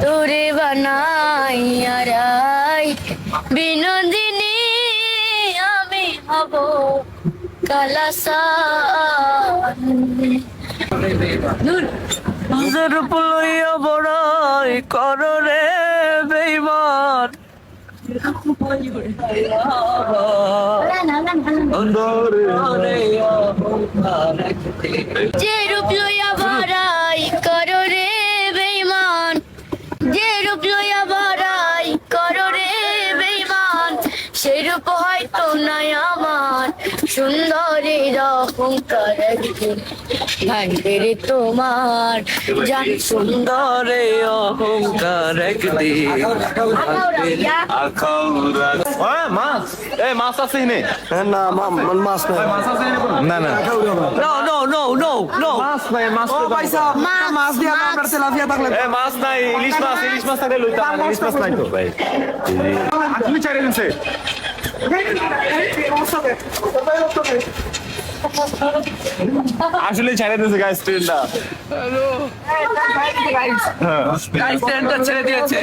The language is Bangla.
তোরে বানাইয়া রাই বিনোদিনী আমি হব কালাসান। নিজের লইয়া বড়াই কর রে বেইমান যে রূপ লইয়া বড়াই করো রে বেঈমান, যে রূপ লইয়া বড়াই করো রে বেঈমান, সেই রূপ হয়তো নাই আমার সুন্দরীর অহংকার একদিন ভাঙবে রে তোমার জান সুন্দরে অহংকার একদিন মাছ এই মাছ আছে এনে না মাছ নাই না না No, no, no, no, no. মাছ নাই মাছ ও ভাই সাহেব মাছ দিয়া আপনার তেলাপিয়া থাকলে এই মাছ নাই ইলিশ মাছ থাকলে লইতাম ইলিশ মাছ নাই তো ভাই তুমি চাইরে দিনছে আসলে চাইরে দিনছে গাইস ট্রেনটা Guys, stand up, ছেড়ে দিয়েছে।